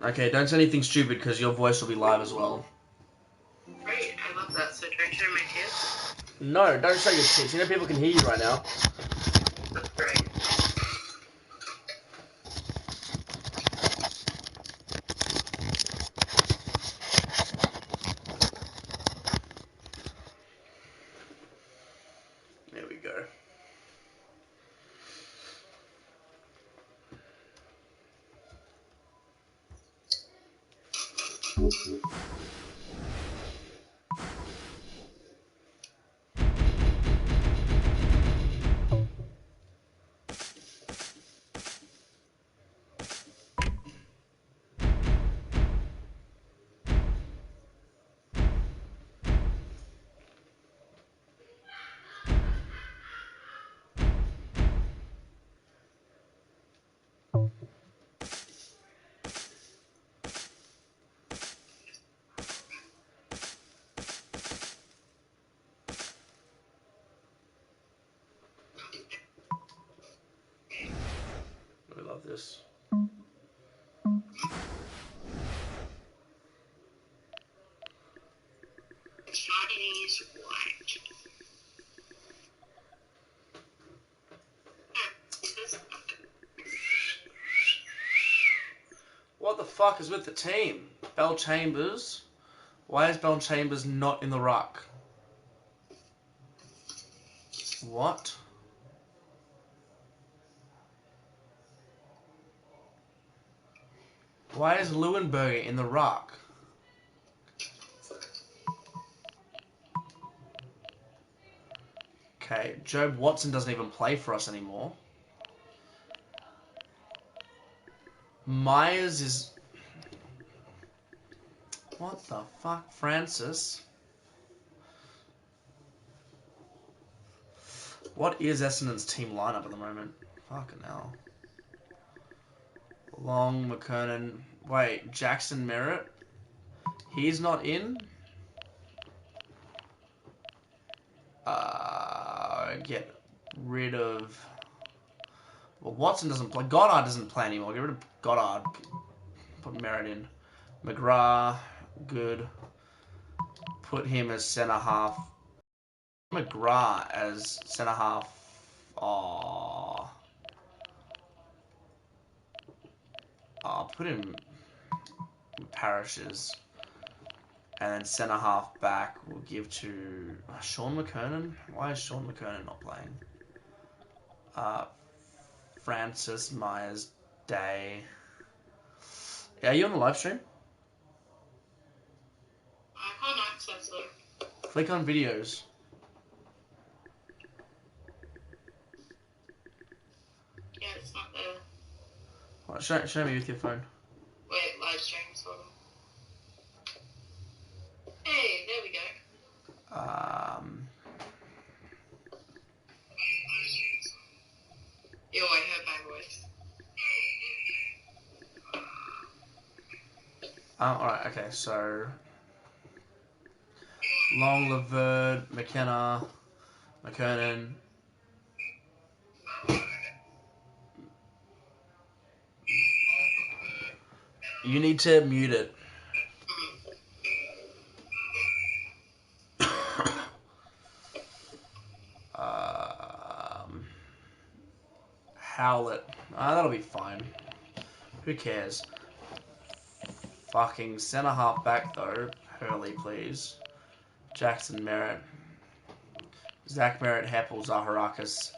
Okay, don't say anything stupid because your voice will be live as well. Great, I love that. So don't show my tits? No, don't show your tits. You know people can hear you right now. That's great. There we go. We love this. Chinese white. What the fuck is with the team? Bell Chambers? Why is Bell Chambers not in the ruck? What? Why is Leuenberger in the ruck? Okay, Job Watson doesn't even play for us anymore. Myers is... What the fuck? Francis? What is Essendon's team lineup at the moment? Fucking hell. Long, McKernan... Wait, Jackson Merritt? He's not in? Get rid of... Well, Watson doesn't play. Goddard doesn't play anymore. Get rid of Goddard. Put Merritt in. McGrath, good. Put him as centre half. McGrath as centre half. Oh, I'll put him in Parishes. And then centre half back we'll give to Sean McKernan. Why is Sean McKernan not playing? Francis Myers Day. Are you on the live stream? I can't access it. Click on videos. Yeah, it's not there. What, show me with your phone. Wait, live stream, hold on. Hey, there we go. Yo, I heard my voice. Alright, okay, so Long, Levert, McKenna, McKernan. You need to mute it. Howlett. That'll be fine. Who cares? Fucking centre half back though. Hurley, please. Jackson Merritt. Zach Merritt, Heppel, Zaharakis.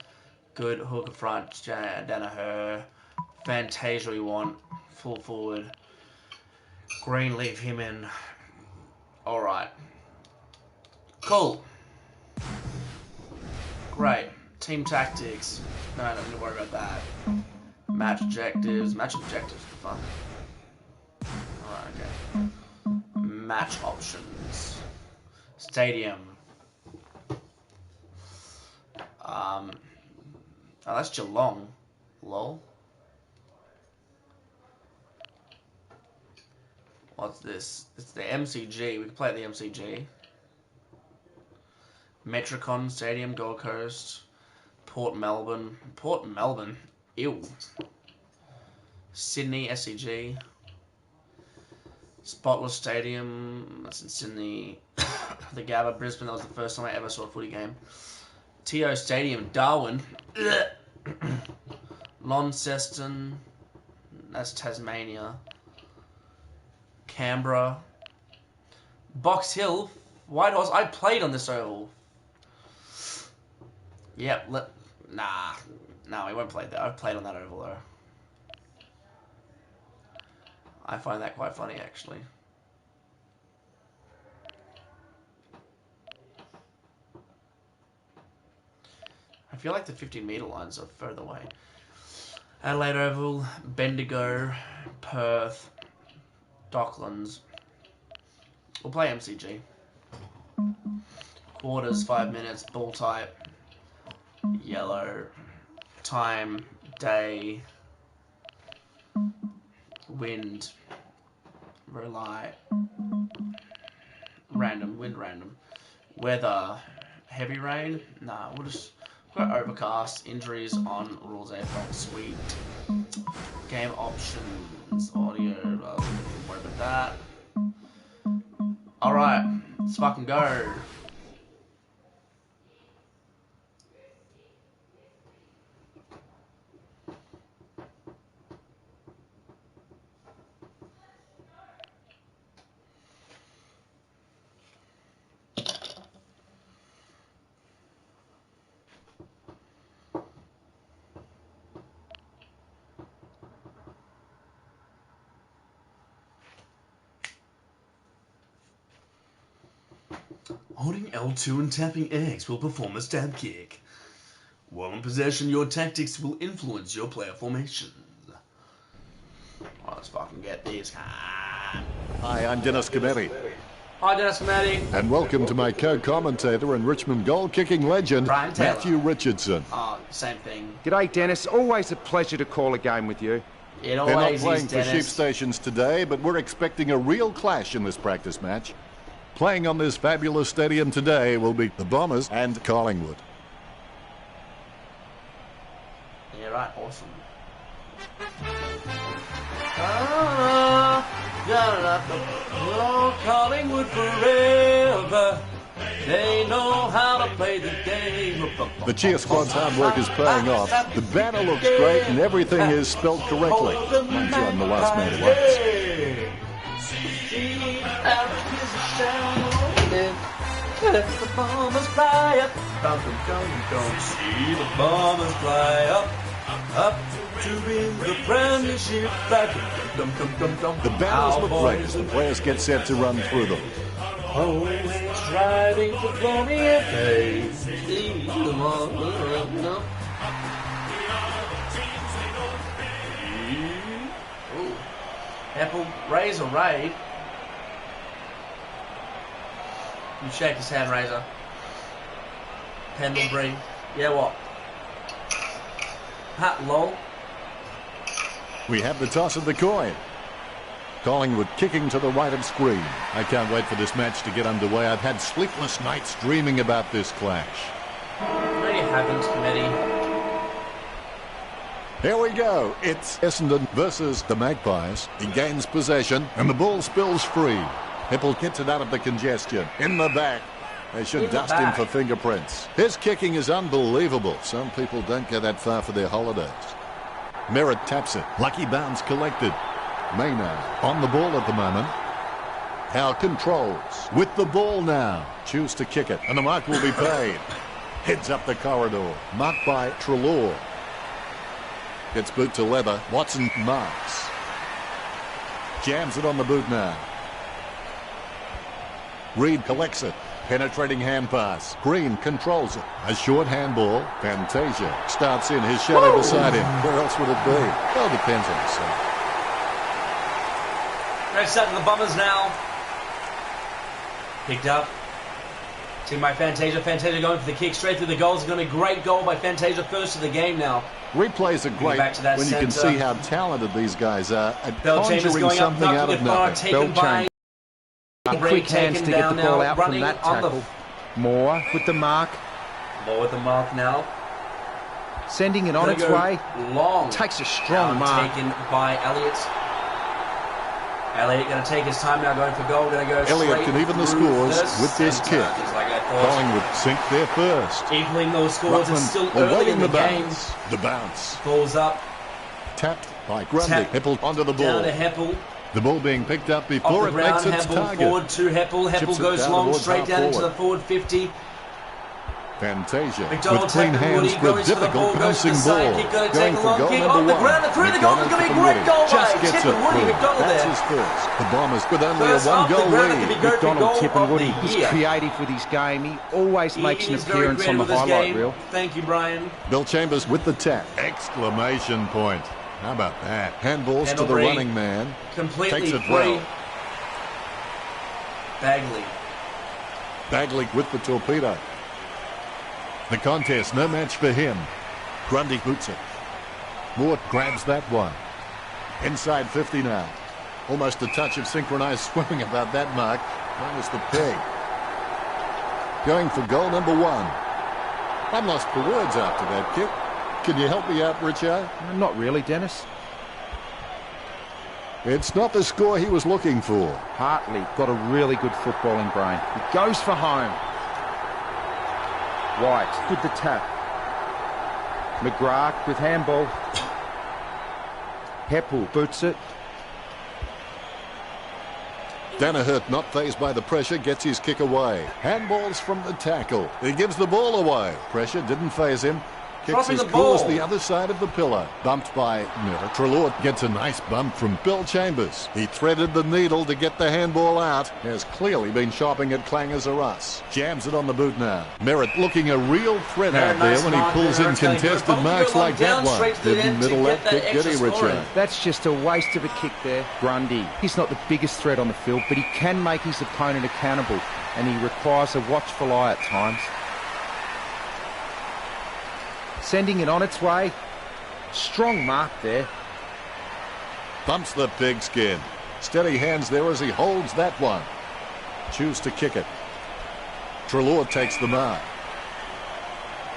Good hooker front. Danaher. Fantasia we want. Full forward. Green, leave him in. Alright. Cool. Great. Team tactics. No, I don't need to worry about that. Match objectives. Match objectives. Fuck. Alright, okay. Match options. Stadium. Oh, that's Geelong. Lol. What's this? It's the MCG. We can play at the MCG. Metricon Stadium, Gold Coast. Port Melbourne. Port Melbourne? Ew. Sydney, SCG. Spotless Stadium, that's in Sydney. The Gabba, Brisbane, that was the first time I ever saw a footy game. TO Stadium, Darwin. Launceston, that's Tasmania. Canberra. Box Hill, Whitehorse. I played on this oval. Yep, nah, we won't play that. I've played on that oval though. I find that quite funny actually. I feel like the 50-metre lines are further away. Adelaide Oval, Bendigo, Perth, Docklands. We'll play MCG. Quarters, 5 minutes, ball type, yellow, time, day, wind, rely, random, wind random. Weather, heavy rain? Nah, we'll just go overcast, injuries on rules AFL, sweet. Game options, audio, don't worry about that. Alright, let's fucking go. Holding L2 and tapping X will perform a stab kick. While in possession, your tactics will influence your player formations. Let's fucking get this. Hi, I'm Dennis Cometti. Hi, Dennis Cometti. And welcome to my co-commentator and Richmond goal-kicking legend, Brian Taylor. Matthew Richardson. Oh, same thing. G'day, Dennis. Always a pleasure to call a game with you. It They're not always playing is, for sheep Dennis. stations today, but we're expecting a real clash in this practice match. Playing on this fabulous stadium today will be the Bombers and Collingwood. Yeah, right. Awesome. Oh, Collingwood forever. They know how to play the game. The cheer squad's hard work is paying off. The banner looks great and everything is spelled correctly. Mind you, I'm the last man who waits. The Bombers fly up. See the Bombers fly up. Up to win the premiership back. The banners look great as the players get set to run through them. Always striving for glory and fame. See the Bombers up. Apple Razor Raid. You shake his hand, Razor. Pendlebury. Yeah, what? Pat lol. We have the toss of the coin. Collingwood kicking to the right of screen. I can't wait for this match to get underway. I've had sleepless nights dreaming about this clash. No, you haven't, Committee. Here we go. It's Essendon versus the Magpies. He gains possession and the ball spills free. Hippel gets it out of the congestion. In the back. They should dust him for fingerprints. His kicking is unbelievable. Some people don't go that far for their holidays. Merritt taps it. Lucky bounce collected. Maynard on the ball at the moment. Howe controls. With the ball now. Choose to kick it. And the mark will be paid. Heads up the corridor. Marked by Treloar. Gets boot to leather. Watson marks. Jams it on the boot now. Reed collects it. Penetrating hand pass. Green controls it. A short handball. Fantasia starts in. His shadow beside him. Where else would it be? Well, depends on the side. Great start to the Bombers now. Picked up. See my Fantasia. Fantasia going for the kick straight through the goals. It's going to be a great goal by Fantasia. First of the game now. Replays are great when you can see how talented these guys are at conjuring something out of nothing. Quick hands to get the ball out from that tackle. Moore with the mark. Moore with the mark now. Sending it on its way. Long. Takes a strong mark. Taken by Elliott. Elliott going to take his time now, going for goal. Going to go Elliott can even the scores with this kick. Collingwood sink there first. Evening those scores. It's still away early in the game. The bounce. Balls up. Tapped by Grundy. Heppel onto the ball. Down to Heppel. The ball being picked up before it makes its target. Forward to Heppel. Heppel goes long, straight down into the forward 50. Fantasia McDonald with clean hands for a difficult bouncing ball. Going for goal number 1. Through the goal is going to be a great goal. Just gets it Woody McDonald That's there. his first. The Bombers with only a one-goal lead. McDonald tipping Woody. He's creative with his game. He always makes an appearance on the highlight reel. Thank you, Brian. Bill Chambers with the tap. Exclamation point. How about that? Handballs to the running man. Completely Takes it free. well. Bagley with the torpedo. The contest, no match for him. Grundy boots it. Moore grabs that one. Inside 50 now. Almost a touch of synchronized swimming about that mark. Minus the peg. Going for goal number 1. I'm lost for words after that kick. Can you help me out, Richo? Not really, Dennis. It's not the score he was looking for. Hartley got a really good footballing brain. He goes for home. White with the tap. McGrath with handball. Heppel boots it. Danaher, not fazed by the pressure, gets his kick away. Handballs from the tackle. He gives the ball away. Pressure didn't faze him. Kicks as cool as the other side of the pillar. Bumped by Trelaw. Gets a nice bump from Bill Chambers. He threaded the needle to get the handball out. Has clearly been shopping at Clangers or us. Jams it on the boot now. Merritt looking a real threat out there when he pulls in contested marks like that one. Didn't middle that kick, did he, Richard? That's just a waste of a kick there. Grundy. He's not the biggest threat on the field, but he can make his opponent accountable, and he requires a watchful eye at times. Sending it on its way. Strong mark there. Bumps the pigskin. Steady hands there as he holds that one. Choose to kick it. Trelaw takes the mark.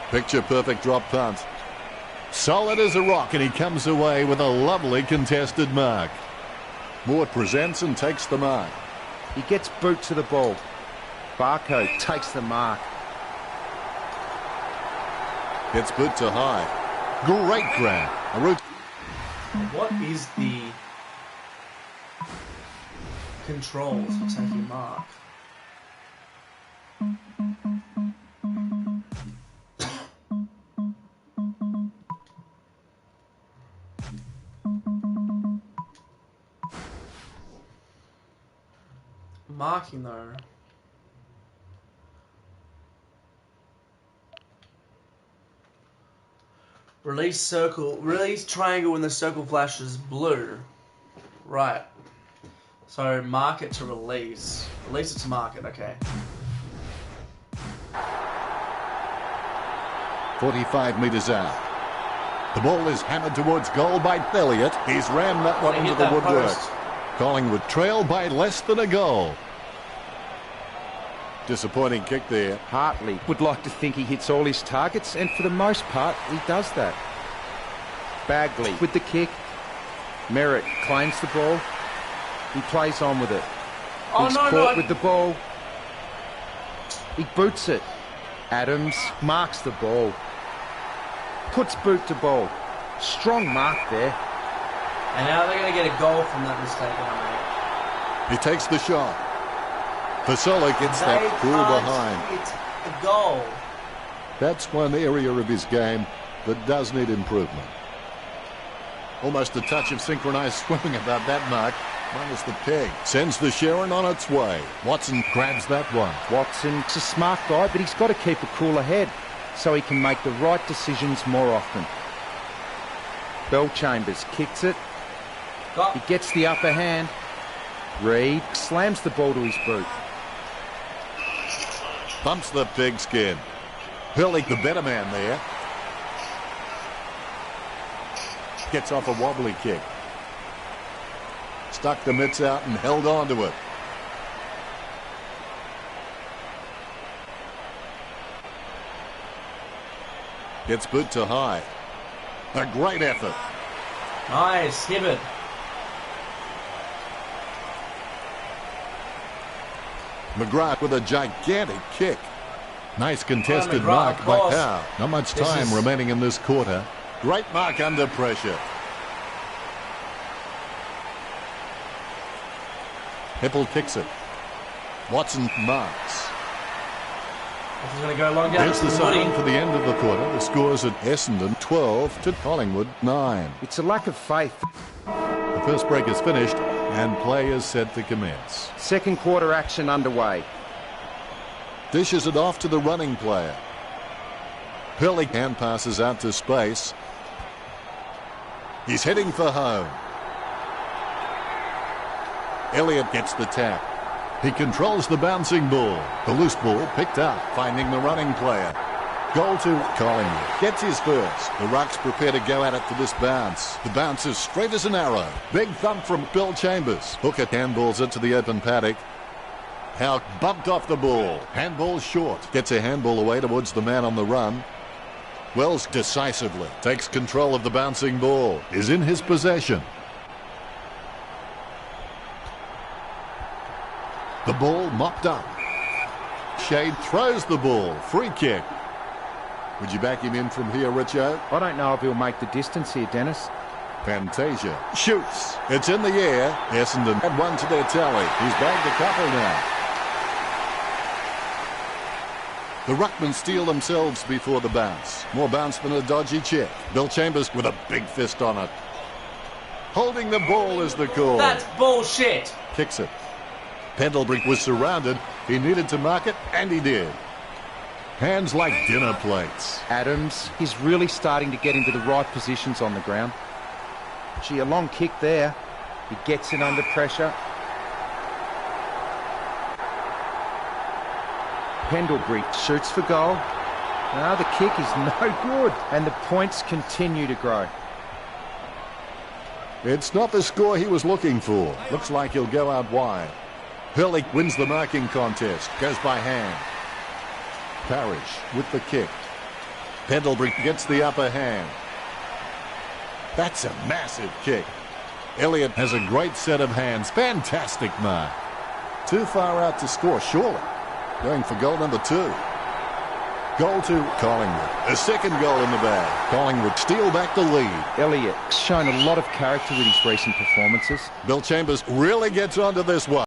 Picture perfect drop punt. Solid as a rock, and he comes away with a lovely contested mark. Moore presents and takes the mark. He gets boot to the ball. Barco takes the mark. Gets boot to high. Great grab. What is the controls for taking mark? Marking though. Release circle, release triangle when the circle flashes blue. Right. So mark it to release. Release it to mark it, okay. 45 metres out. The ball is hammered towards goal by Elliott. He's rammed that one into the woodwork. Collingwood trail by less than a goal. Disappointing kick there. Hartley would like to think he hits all his targets, and for the most part, he does that. Bagley with the kick. Merritt claims the ball. He plays on with it. He's caught with the ball. He boots it. Adams marks the ball. Puts boot to ball. Strong mark there. And now they're going to get a goal from that mistake. He takes the shot. Fasola gets that through behind. It's a goal. That's one area of his game that does need improvement. Almost a touch of synchronized swimming about that mark. Minus the peg. Sends the Sharon on its way. Watson grabs that one. Watson's a smart guy, but he's got to keep a cooler head so he can make the right decisions more often. Bell Chambers kicks it. He gets the upper hand. Reed slams the ball to his boot. Bumps the pigskin. Hurley the better man there. Gets off a wobbly kick. Stuck the mitts out and held on to it. Gets boot to high. A great effort. Nice, Hibbert. McGrath with a gigantic kick. Nice contested McGrath, mark of by course. Howe. Not much This time is- remaining in this quarter. Great mark under pressure. Heppel kicks it. Watson marks. This is going to go long down It's to the Woody. sign for the end of the quarter. The scores at Essendon 12 to Collingwood 9. It's a lack of faith. The first break is finished and play is set to commence. Second quarter action underway. Dishes it off to the running player. Hurley hand passes out to space. He's heading for home. Elliott gets the tap. He controls the bouncing ball. The loose ball picked up, finding the running player. Goal to Collingwood. Gets his first. The Rucks prepare to go at it for this bounce. The bounce is straight as an arrow. Big thump from Bill Chambers. Hooker handballs it to the open paddock. Howe bumped off the ball. Handball short. Gets a handball away towards the man on the run. Wells decisively takes control of the bouncing ball. Is in his possession. The ball mopped up. Shade throws the ball. Free kick. Would you back him in from here, Richo? I don't know if he'll make the distance here, Dennis. Fantasia shoots. It's in the air. Essendon had one to their tally. He's bagged a couple now. The Ruckmen steal themselves before the bounce. More bounce than a dodgy check. Bill Chambers with a big fist on it. Holding the ball is the call. That's bullshit. Kicks it. Pendlebury was surrounded. He needed to mark it, and he did. Hands like dinner plates. Adams, he's really starting to get into the right positions on the ground. Gee, a long kick there. He gets it under pressure. Pendlebury shoots for goal. Now the kick is no good, and the points continue to grow. It's not the score he was looking for. Looks like he'll go out wide. Hurley wins the marking contest. Goes by hand. Parrish with the kick. Pendlebury gets the upper hand. That's a massive kick. Elliott has a great set of hands. Fantastic mark. Too far out to score, surely. Going for goal number 2. Goal to Collingwood. A second goal in the bag. Collingwood steal back the lead. Elliott's shown a lot of character with his recent performances. Bill Chambers really gets onto this one.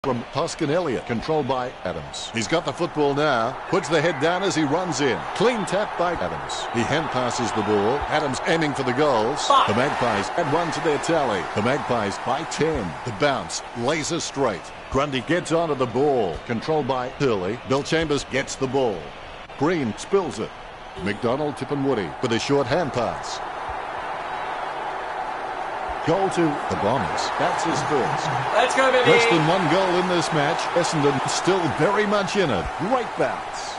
From Hoskin Elliott, controlled by Adams. He's got the football now, puts the head down as he runs in. Clean tap by Adams. He hand passes the ball. Adams aiming for the goals. The Magpies add one to their tally. The Magpies by 10. The bounce, laser straight. Grundy gets onto the ball, controlled by Hurley. Bill Chambers gets the ball. Green spills it. McDonald, Tippenwoody with a short hand pass. Goal to the Bombers. That's his first. Let's go, baby. Less than one goal in this match. Essendon still very much in it. Great bounce.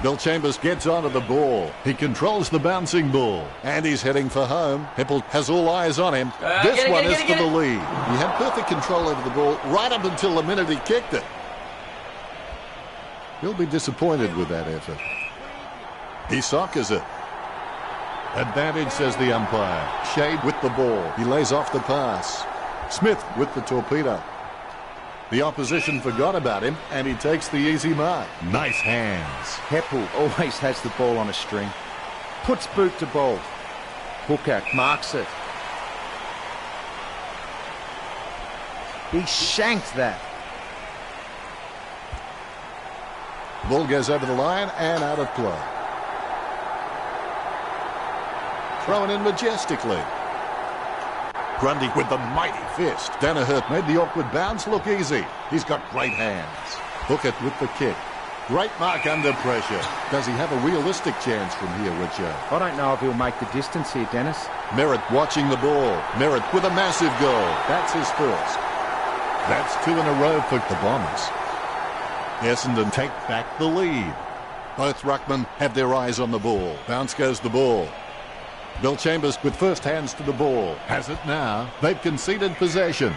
Bill Chambers gets onto the ball. He controls the bouncing ball. And he's heading for home. Heppel has all eyes on him. This one is for the lead. He had perfect control over the ball right up until the minute he kicked it. He'll be disappointed with that effort. He soccers it. Advantage, says the umpire. Shade with the ball. He lays off the pass. Smith with the torpedo. The opposition forgot about him, and he takes the easy mark. Nice hands. Heppel always has the ball on a string. Puts boot to ball. Hooker marks it. He shanked that. Ball goes over the line and out of play. Thrown in majestically. Grundy with the mighty fist. Danaher made the awkward bounce look easy. He's got great hands. Hooker with the kick. Great mark under pressure. Does he have a realistic chance from here, Richo? I don't know if he'll make the distance here, Dennis. Merritt watching the ball. Merritt with a massive goal. That's his first. That's 2 in a row for the Bombers. Essendon take back the lead. Both ruckmen have their eyes on the ball. Bounce goes the ball. Bill Chambers with first hands to the ball. Has it now. They've conceded possession.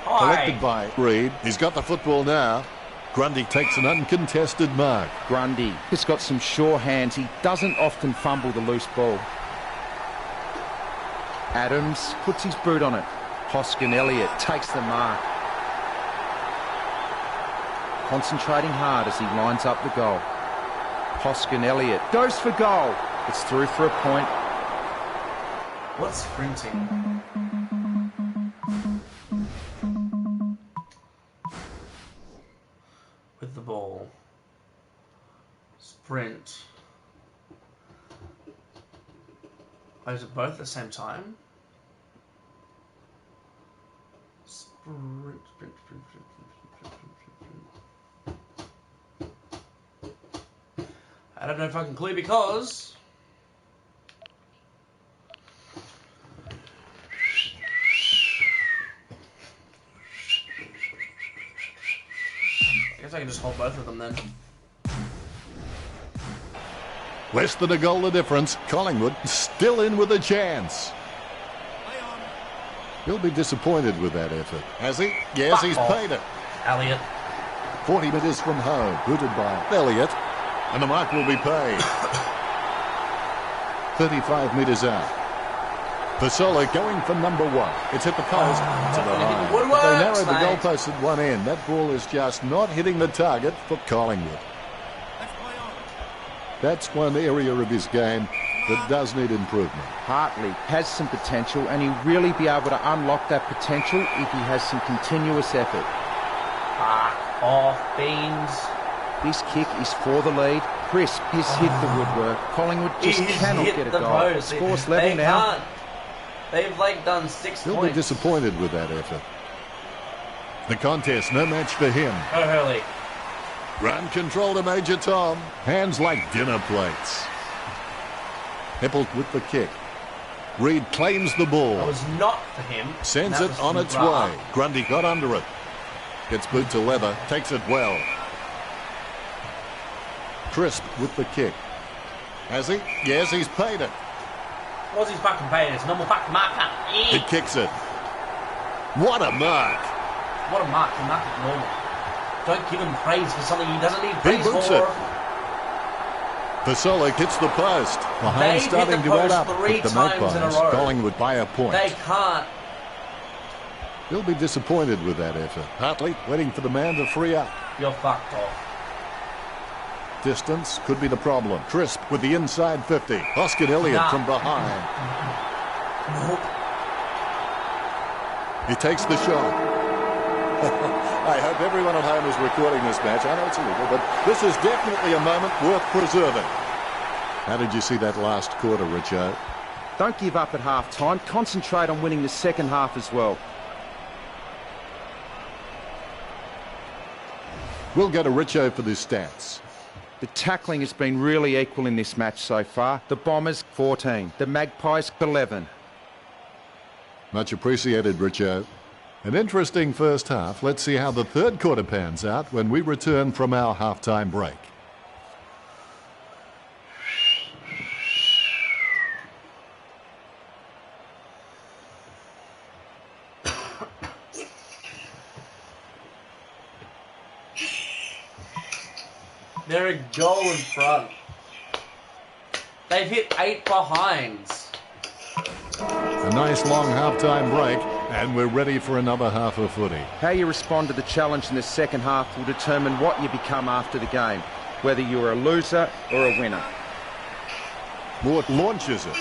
Collected by Reed. He's got the football now. Grundy takes an uncontested mark. Grundy has got some sure hands. He doesn't often fumble the loose ball. Adams puts his boot on it. Hoskin Elliott takes the mark. concentrating hard as he lines up the goal. Hoskin Elliott goes for goal. It's through for a point. What's sprinting? With the ball. Sprint. Oh, is it both at the same time? Sprint, sprint, sprint, sprint, sprint, sprint, sprint, sprint. I don't know if I can clue because I guess I can just hold both of them then. Less than a goal the difference. Collingwood still in with a chance. He'll be disappointed with that effort. Has he? Yes, he's paid it. Elliott. 40 metres from home. Booted by Elliott. And the mark will be paid. 35 metres out. Vasola going for number one. It's hit the post. To the line. They narrowed the goalpost at one end. That ball is just not hitting the target for Collingwood. That's one area of his game that does need improvement. Hartley has some potential, and he'll really be able to unlock that potential if he has some continuous effort. Fuck off, Beans. This kick is for the lead. Crisp has hit the woodwork. Collingwood just cannot get a goal. Score's level now. They've done 6 He'll points. be disappointed with that effort. The contest, no match for him. Go Hurley. Run control to Major Tom. Hands like dinner plates. Heppel with the kick. Reid claims the ball. That was not for him. Sends it on its way. Grundy got under it. Gets boot to leather. Takes it well. Crisp with the kick. Has he? Yes, he's paid it. What's his fucking paid? It's normal fucking marker. He kicks it. What a mark. What a mark. He marked it normal. Don't give him praise for something he doesn't need He praise boots for. it. Vasola hits the post. Behind They've starting hit the to add post up 3 with the times in a Magpies. row. Collingwood by a point. They can't. He'll be disappointed with that effort. Hartley waiting for the man to free up. You're fucked off. Distance could be the problem. Crisp with the inside 50. Hoskin Elliott from behind. Nope. He takes the shot. I hope everyone at home is recording this match. I know it's illegal, but this is definitely a moment worth preserving. How did you see that last quarter, Richo? Don't give up at half-time. Concentrate on winning the second half as well. We'll go to Richo for the stats. The tackling has been really equal in this match so far. The Bombers, 14. The Magpies, 11. Much appreciated, Richo. An interesting first half. Let's see how the third quarter pans out when we return from our halftime break. They're a goal in front. They've hit 8 behinds. A nice long halftime break, and we're ready for another half of footy. How you respond to the challenge in the second half will determine what you become after the game, whether you're a loser or a winner. Mort launches it.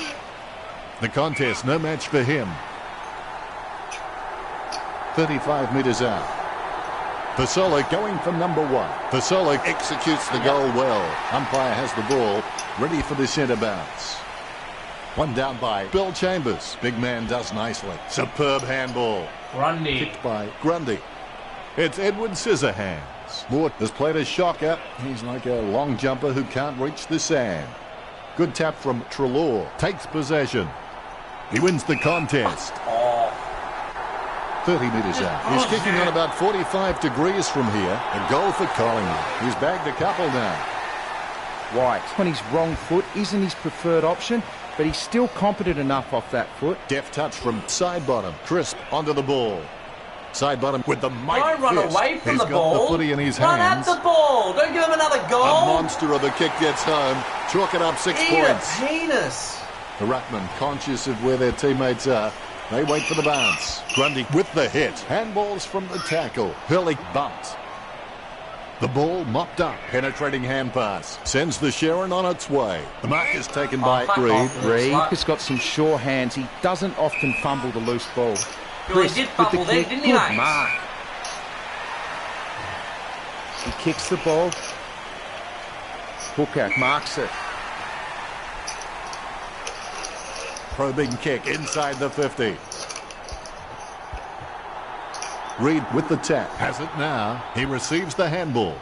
The contest, no match for him. 35 metres out. Vasola going for number one. Vasola executes the goal well. Umpire has the ball, ready for the centre bounce. One down by Bill Chambers. Big man does nicely. Superb handball. Grundy. Kicked by Grundy. It's Edward Scissorhands. Mort has played a shocker. He's like a long jumper who can't reach the sand. Good tap from Treloar. Takes possession. He wins the contest. 30 metres out. He's kicking on about 45 degrees from here. A goal for Collingwood. He's bagged a couple now. White, on his wrong foot, isn't his preferred option, but he's still competent enough off that foot. Deft touch from side bottom. Crisp onto the ball. Side bottom with the mighty Don't run fist. away from He's the got ball. the footy in his Run hands. at the ball. Don't give him another A goal. monster of a kick gets home. Chalk it up 6 Eat points. a penis. The Ruckman, conscious of where their teammates are, they wait for the bounce. Grundy with the hit. Handballs from the tackle. Hurley bumped. The ball mopped up. Penetrating hand pass. Sends the Sharon on its way. The mark is taken by Reed. Reed has got some sure hands. He doesn't often fumble the loose ball. He did fumble there, didn't he, Good mate? mark. He kicks the ball. Hooker marks it. Probing kick inside the 50. Reed with the tap. Has it now. He receives the handball.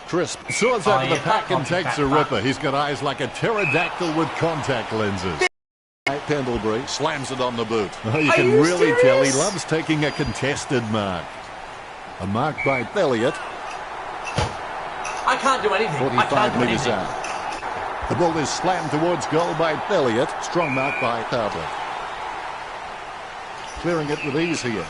Crisp soars over the pack and takes a ripper. He's got eyes like a pterodactyl with contact lenses. Pendlebury slams it on the boot. Oh, you can really tell he loves taking a contested mark. A mark by Elliott. I can't do anything. 45 metres out. The ball is slammed towards goal by Elliott. Strong mark by Harbert. Clearing it with ease here.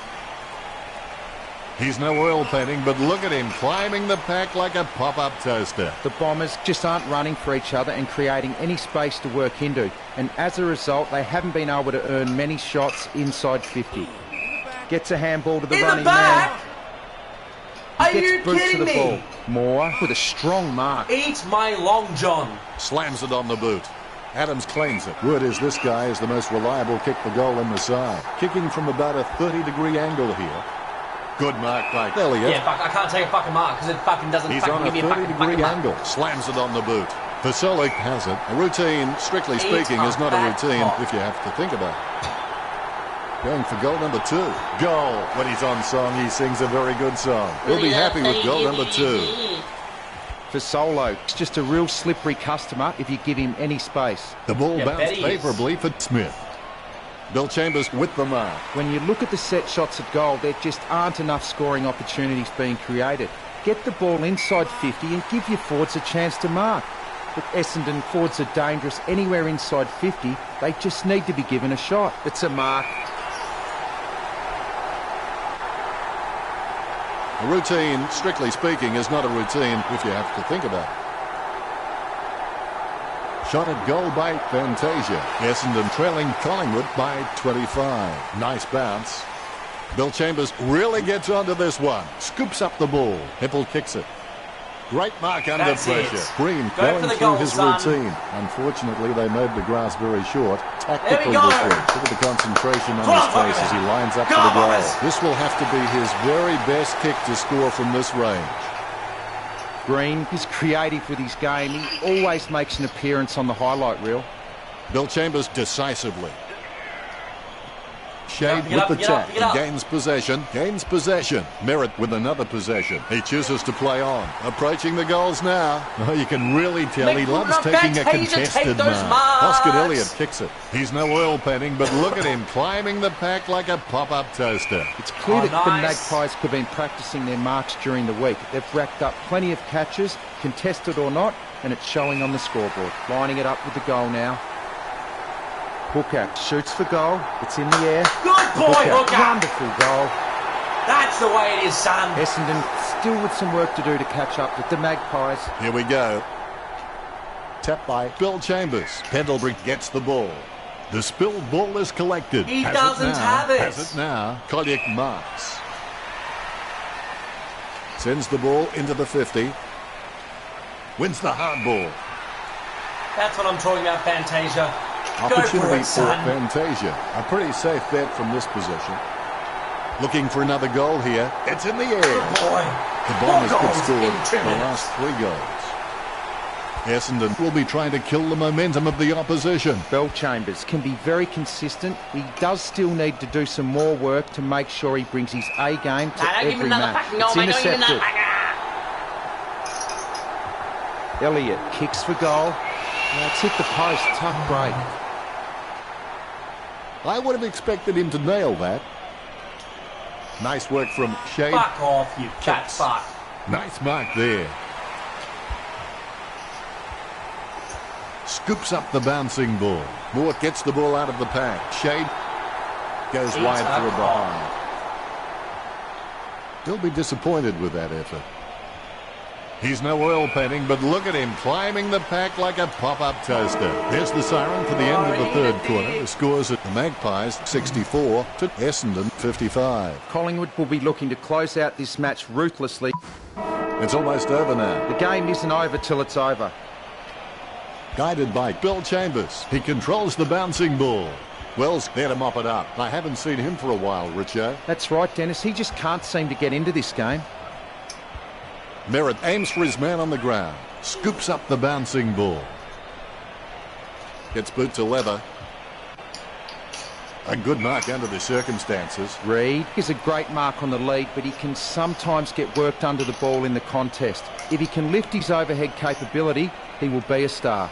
He's no oil painting, but look at him climbing the pack like a pop-up toaster. The Bombers just aren't running for each other and creating any space to work into. And as a result, they haven't been able to earn many shots inside 50. Gets a handball to the running man. Are you kidding me? Ball. Moore with a strong mark. Eat my long john. Slams it on the boot. Adams claims it. Word is this guy is the most reliable kick for goal in the side. Kicking from about a 30-degree angle here. Good mark by Elliott. Yeah, I can't take a fucking mark because it fucking doesn't He's fucking on a give me a fucking 30-degree angle. Slams it on the boot. Vasolik has it. A routine, strictly speaking, is not a routine if you have to think about it. Going for goal number 2. Goal. When he's on song, he sings a very good song. He'll be happy with goal number 2. For Solo, it's just a real slippery customer if you give him any space. The ball bounced favourably for Smith. Bill Chambers with the mark. When you look at the set shots at goal, there just aren't enough scoring opportunities being created. Get the ball inside 50 and give your forwards a chance to mark. But Essendon forwards are dangerous anywhere inside 50. They just need to be given a shot. It's a mark. A routine, strictly speaking, is not a routine if you have to think about it. Shot at goal by Fantasia. Essendon trailing Collingwood by 25. Nice bounce. Bill Chambers really gets onto this one. Scoops up the ball. Hipple kicks it. Great mark under pressure. Green going through his routine. Unfortunately, they made the grass very short. Tactical difference. Look at the concentration on his face as he lines up for the goal. This will have to be his very best kick to score from this range. Green is creative with his game. He always makes an appearance on the highlight reel. Bill Chambers decisively. Shade with the tap. He gains possession. Merritt with another possession. He chooses to play on. Approaching the goals now. Oh, you can really tell he loves taking a contested mark. Oscar Elliott kicks it. He's no oil painting, but look at him climbing the pack like a pop-up toaster. It's clear that the Magpies have been practicing their marks during the week. They've racked up plenty of catches, contested or not, and it's showing on the scoreboard. Lining it up with the goal now. Hooker shoots for goal. It's in the air. Good boy, Hooker. Wonderful goal. That's the way it is, son. Essendon still with some work to do to catch up with the Magpies. Here we go. Tap by Bill Chambers. Pendlebury gets the ball. The spilled ball is collected. He doesn't have it. Has it now. Kolyak marks. Sends the ball into the 50. Wins the hard ball. That's what I'm talking about, Fantasia. Opportunity for Fantasia. A pretty safe bet from this position. Looking for another goal here. It's in the air. Good boy. The Bombers could score the last 3 goals. Essendon will be trying to kill the momentum of the opposition. Bell Chambers can be very consistent. He does still need to do some more work to make sure he brings his A game to every match. It's intercepted. Elliott kicks for goal. It's hit the post. Tough break. I would have expected him to nail that. Nice work from Shade. Fuck off, you cat fuck. Nice mark there. Scoops up the bouncing ball. Moore gets the ball out of the pack. Shade goes wide for a behind. He'll be disappointed with that effort. He's no oil painting, but look at him climbing the pack like a pop-up toaster. There's the siren for the end of the third quarter. The scores at the Magpies 64 to Essendon 55. Collingwood will be looking to close out this match ruthlessly. It's almost over now. The game isn't over till it's over. Guided by Bill Chambers. He controls the bouncing ball. Wells there to mop it up. I haven't seen him for a while, Richo. That's right, Dennis. He just can't seem to get into this game. Merritt aims for his man on the ground. Scoops up the bouncing ball. Gets boot to leather. A good mark under the circumstances. Reed is a great mark on the lead, but he can sometimes get worked under the ball in the contest. If he can lift his overhead capability, he will be a star.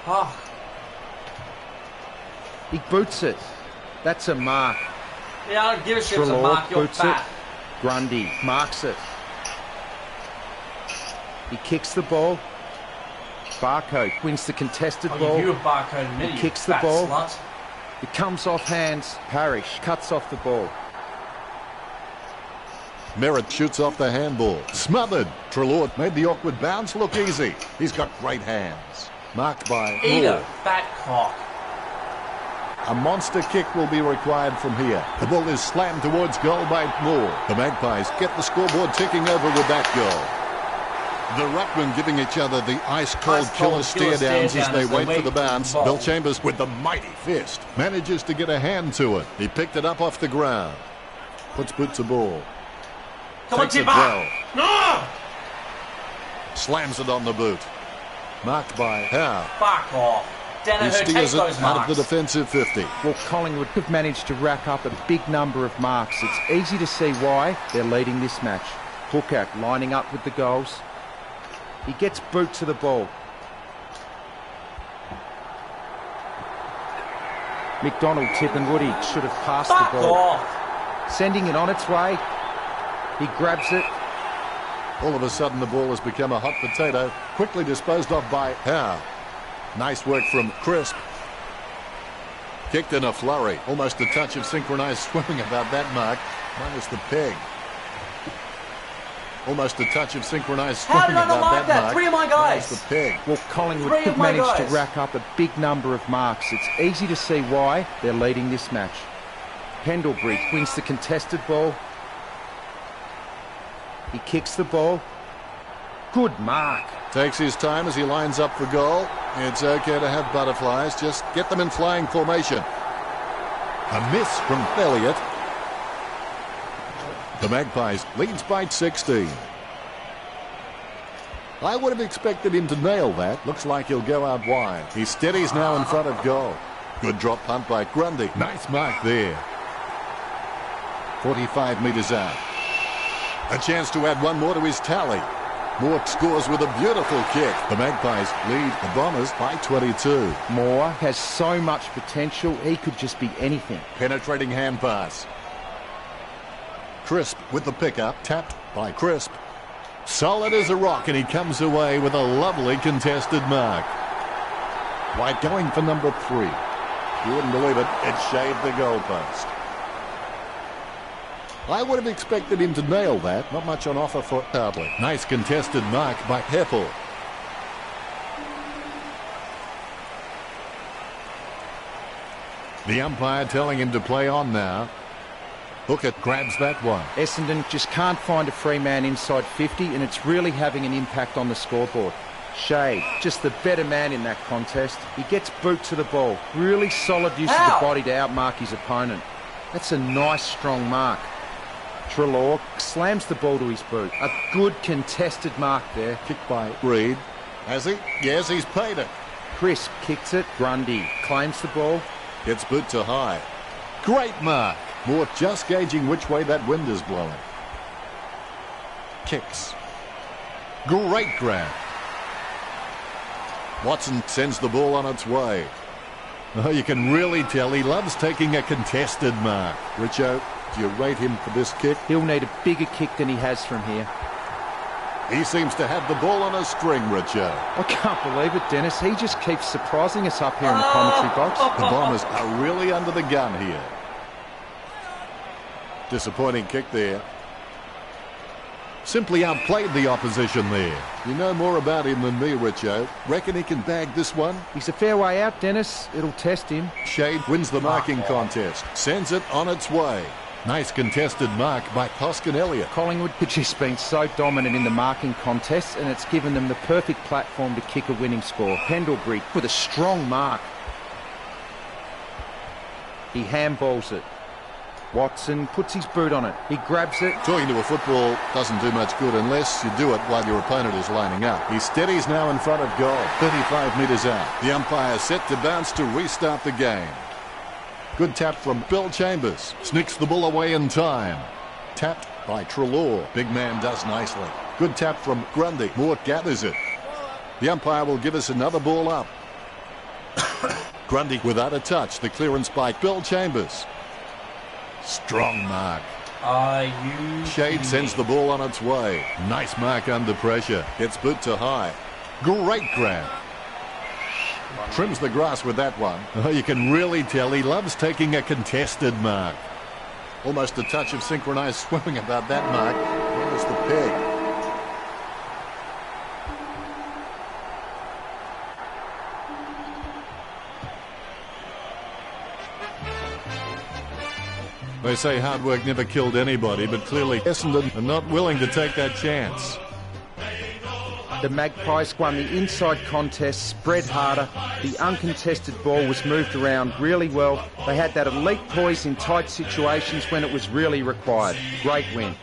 Oh. He boots it. That's a mark. Yeah, I don't give a shit. It's a Trelaw mark. You're boots fat. it. Grundy marks it. He kicks the ball. Barcode wins the contested I'll ball. give you a barcode in a minute. He you kicks the fat ball. Slut. It comes off hands. Parrish cuts off the ball. Merritt shoots off the handball. Smothered. Trelaw made the awkward bounce look easy. He's got great hands. Marked by Eat a Moore. fat cock. A monster kick will be required from here. The ball is slammed towards goal by Moore. The Magpies get the scoreboard ticking over with that goal. The ruckmen giving each other the ice-cold killer stare-downs as they wait for the bounce. Bill Chambers with the mighty fist manages to get a hand to it. He picked it up off the ground. Puts boot to ball. Come on, Takes it Tipper. well. No! Slams it on the boot. Marked by Howe. Fuck off. He Danaher, take steers it those out of marks. the defensive 50. Well, Collingwood have managed to rack up a big number of marks. It's easy to see why they're leading this match. Hooker lining up with the goals. He gets boot to the ball. McDonald, Tip and Woody should have passed Fuck the ball. off. Sending it on its way. He grabs it. All of a sudden, the ball has become a hot potato. Quickly disposed of by Howe. Nice work from Crisp. Kicked in a flurry. Almost a touch of synchronized swimming about that mark. Minus the peg. Almost a touch of synchronized How swimming did I not about like that that? mark. 3 of my guys. Minus the peg. Well, Collingwood Three have of my managed to guys. rack up a big number of marks. It's easy to see why they're leading this match. Pendlebury wins the contested ball. He kicks the ball. Good mark. Takes his time as he lines up for goal. It's okay to have butterflies. Just get them in flying formation. A miss from Elliott. The Magpies leads by 16. I would have expected him to nail that. Looks like he'll go out wide. He steadies now in front of goal. Good drop punt by Grundy. Nice mark there. 45 metres out. A chance to add one more to his tally. Moore scores with a beautiful kick. The Magpies lead the Bombers by 22. Moore has so much potential, he could just be anything. Penetrating hand pass. Crisp with the pickup. Tapped by Crisp. Solid as a rock, and he comes away with a lovely contested mark. White going for number 3. You wouldn't believe it. It shaved the goalpost. I would have expected him to nail that. Not much on offer for Hardley. Nice contested mark by Heppel. The umpire telling him to play on now. Hooker grabs that one. Essendon just can't find a free man inside 50, and it's really having an impact on the scoreboard. Shade, just the better man in that contest. He gets boot to the ball. Really solid use of the body to outmark his opponent. That's a nice, strong mark. Trelaw slams the ball to his boot. A good contested mark there. Kicked by Reed. Has he? Yes, he's paid it. Crisp kicks it. Grundy claims the ball. Gets boot to high. Great mark. Moore just gauging which way that wind is blowing. Kicks. Great grab. Watson sends the ball on its way. Oh, you can really tell he loves taking a contested mark. Richo, do you rate him for this kick? He'll need a bigger kick than he has from here. He seems to have the ball on a string, Richo. I can't believe it, Dennis. He just keeps surprising us up here in the commentary box. The Bombers are really under the gun here. Disappointing kick there. Simply outplayed the opposition there. You know more about him than me, Richo. Reckon he can bag this one? He's a fair way out, Dennis. It'll test him. Shade wins the marking contest. Sends it on its way. Nice contested mark by Poskin Elliott. Collingwood have just been so dominant in the marking contest, and it's given them the perfect platform to kick a winning score. Pendlebury with a strong mark. He handballs it. Watson puts his boot on it. He grabs it. Talking to a football doesn't do much good unless you do it while your opponent is lining up. He steadies now in front of goal, 35 metres out. The umpire set to bounce to restart the game. Good tap from Bill Chambers. Snicks the ball away in time. Tapped by Treloar. Big man does nicely. Good tap from Grundy. Mort gathers it. The umpire will give us another ball up. Grundy without a touch. The clearance by Bill Chambers. Strong mark. Shade sends the ball on its way. Nice mark under pressure. Gets boot to high. Great grab. Trims the grass with that one. Oh, you can really tell he loves taking a contested mark. Almost a touch of synchronized swimming about that mark. There's the peg. They say hard work never killed anybody, but clearly Essendon are not willing to take that chance. The Magpies won the inside contest, spread harder. The uncontested ball was moved around really well. They had that elite poise in tight situations when it was really required. Great win.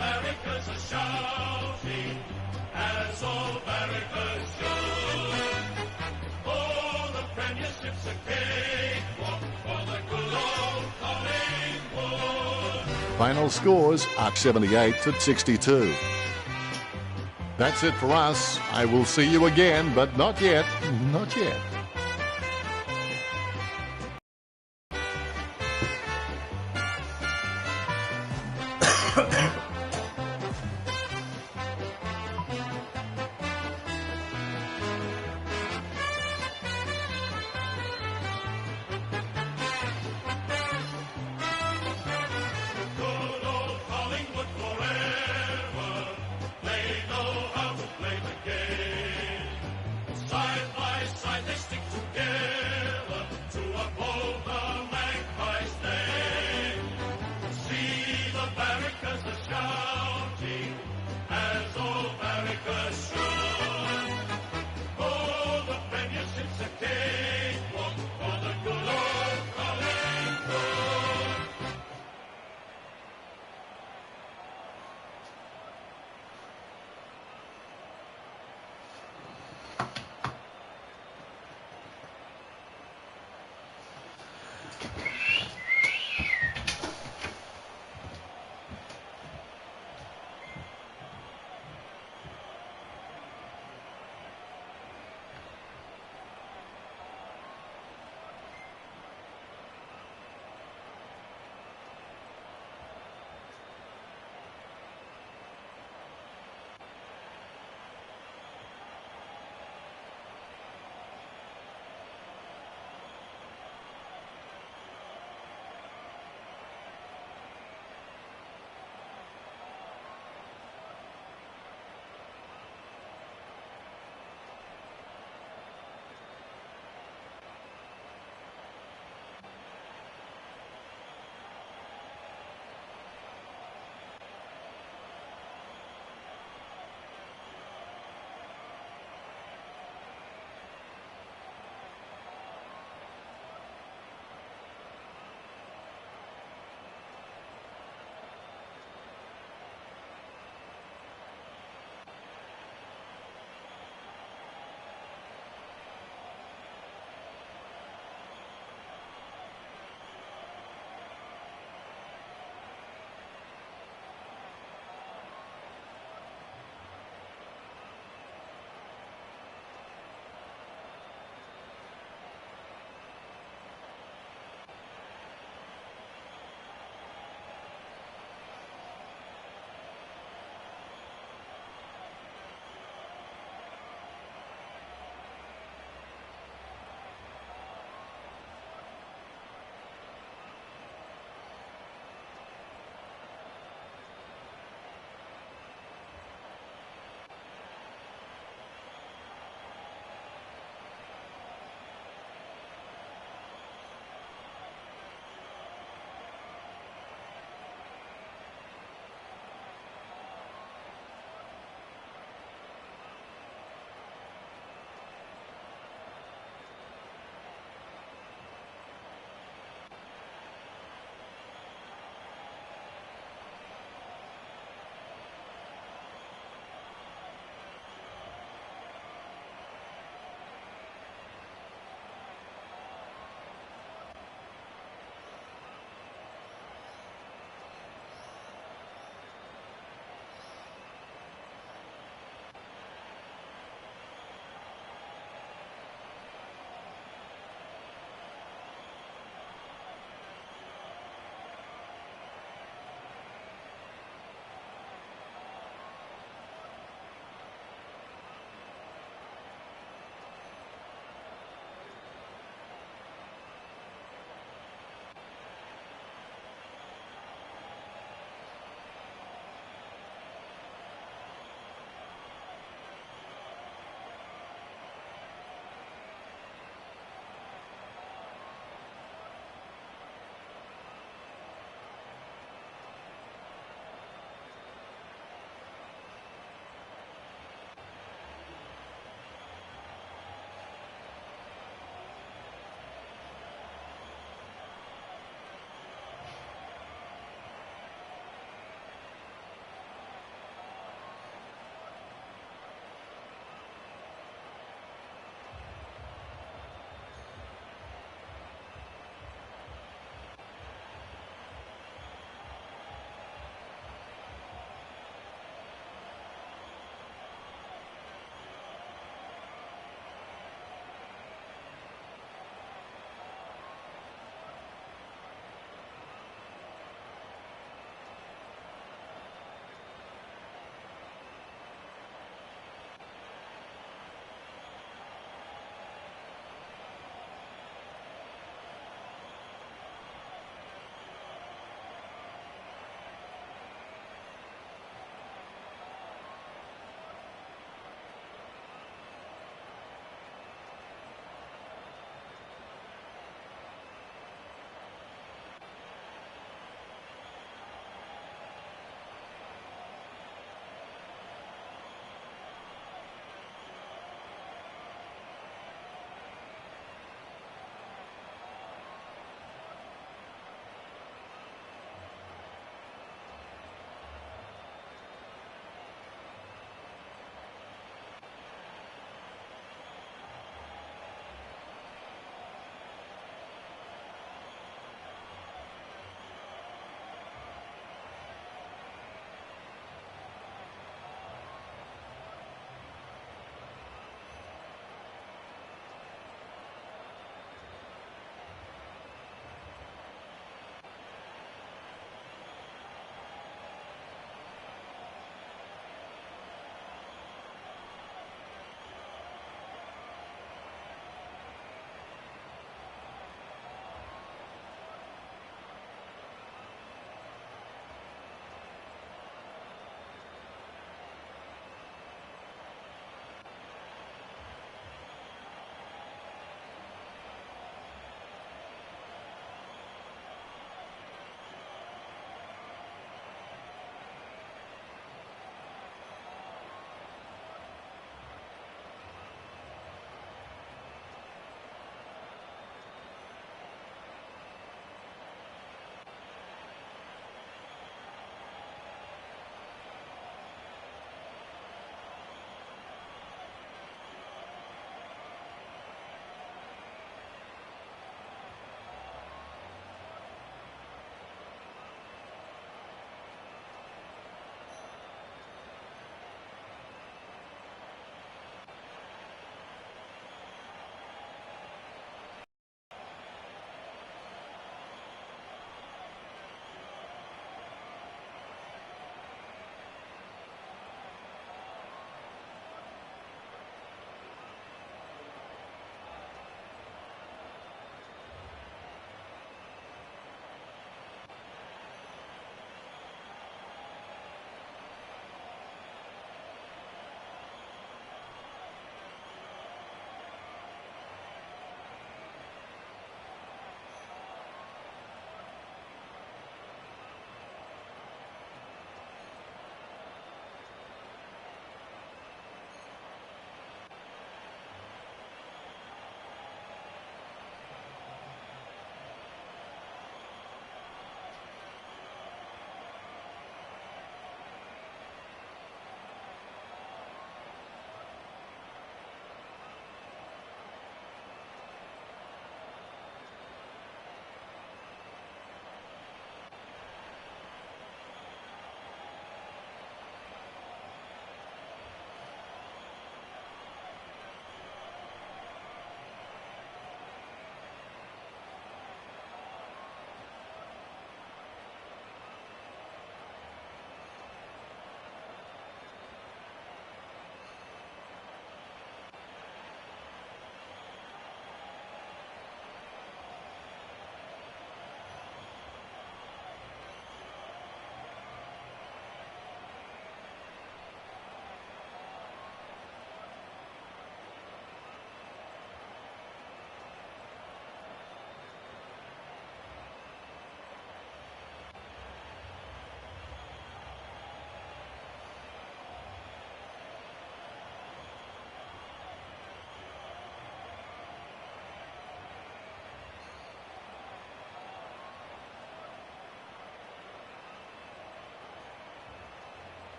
Final scores are 78-62. That's it for us. I will see you again, but not yet. Not yet. Side by side they stick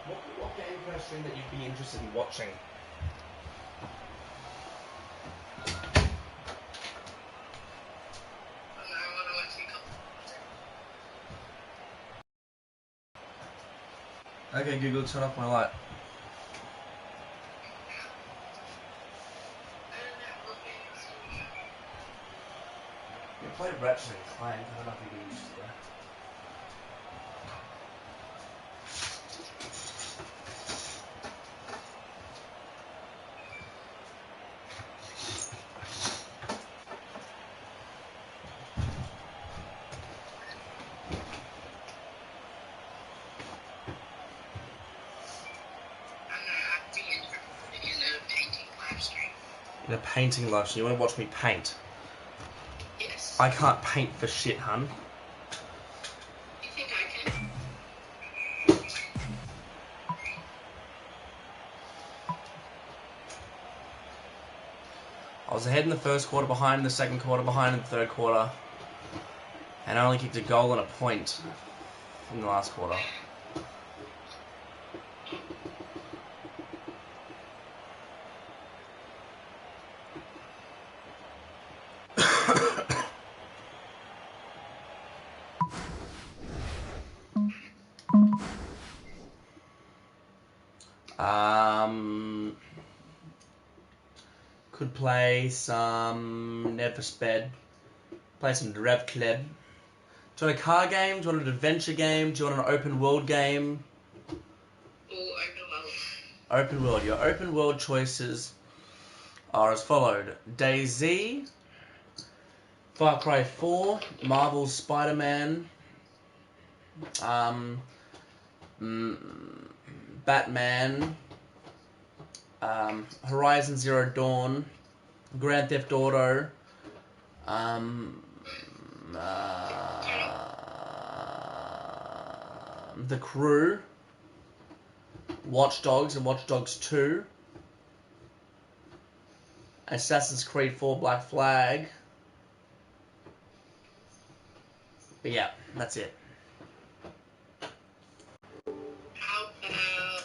What game can I stream that you'd be interested in watching? Okay, Google, turn off my light. You played Ratchet and Clank, I don't know if you'd be interested there. In a painting live stream, you want to watch me paint? Yes. I can't paint for shit, hun. You think I can? I was ahead in the first quarter, behind in the second quarter, behind in the third quarter, and I only kicked a goal and a point in the last quarter. Could play some Never Sped. Play some Rev Club. Do you want a car game? Do you want an adventure game? Do you want an open world game? Or open world. Open world. Your open world choices are as followed: DayZ, Far Cry 4, Marvel's Spider-Man, Batman, Horizon Zero Dawn, Grand Theft Auto, The Crew, Watch Dogs and Watch Dogs 2, Assassin's Creed 4 Black Flag. But yeah, that's it. How about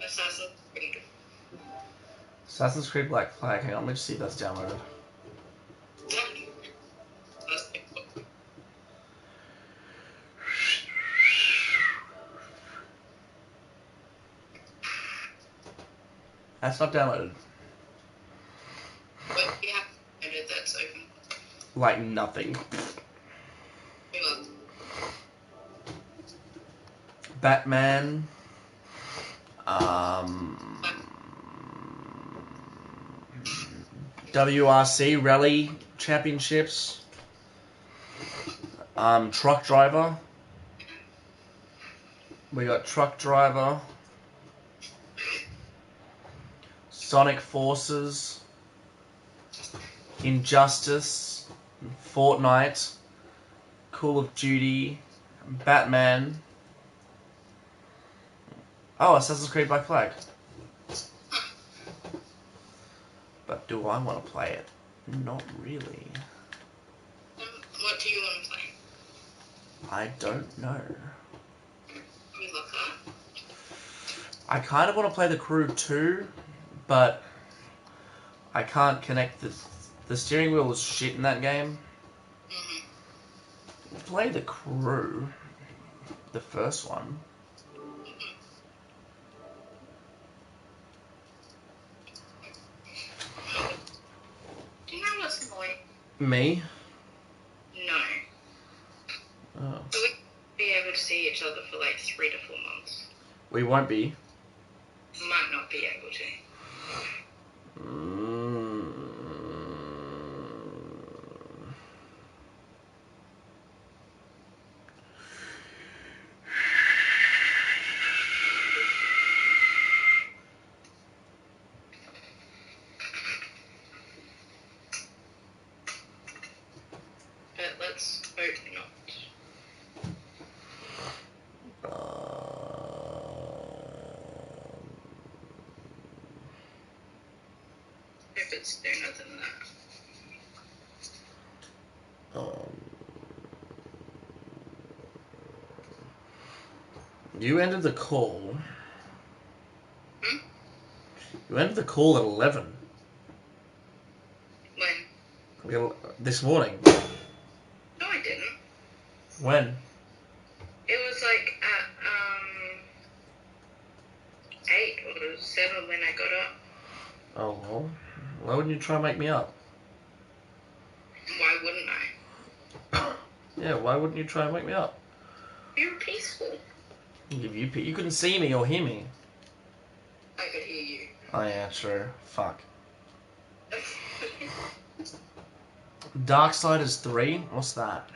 Assassin's Creed? Assassin's Creed Black Flag. Hang on, let me just see if that's downloaded. That's not downloaded. But you have to edit that's open. Like nothing. Batman. WRC Rally Championships. Truck Driver. We got Truck Driver. Sonic Forces. Injustice. Fortnite. Call of Duty. Batman. Oh, Assassin's Creed Black Flag. But do I want to play it? Not really. What do you want to play? I don't know. We look up. I kind of want to play The Crew too, but I can't connect the steering wheel is shit in that game. Play The Crew, the first one. Do you know what's annoying? Me? No. Oh. So we be able to see each other for like 3 to 4 months. We won't be. Might not be able to. But let's hope not. If it's sooner than that. You ended the call. Hmm? You ended the call at 11. When? This morning. No, I didn't. When? It was like at 8 or 7 when I got up. Oh, well. Why wouldn't you try and make me up? Why wouldn't I? Yeah, why wouldn't you try and wake me up? You were peaceful. You couldn't see me or hear me. I could hear you. Oh yeah, true. Fuck. Darksiders 3? What's that?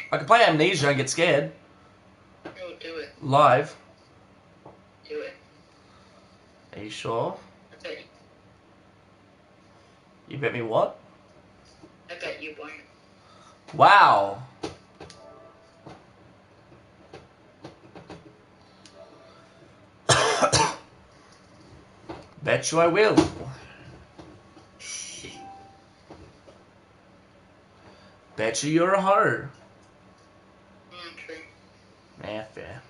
I could play Amnesia and get scared. Oh, do it. Live. Do it. Are you sure? I bet You bet me what? you won't. Wow. Bet you I will. Bet you you're a hoe. True. Yeah, fair.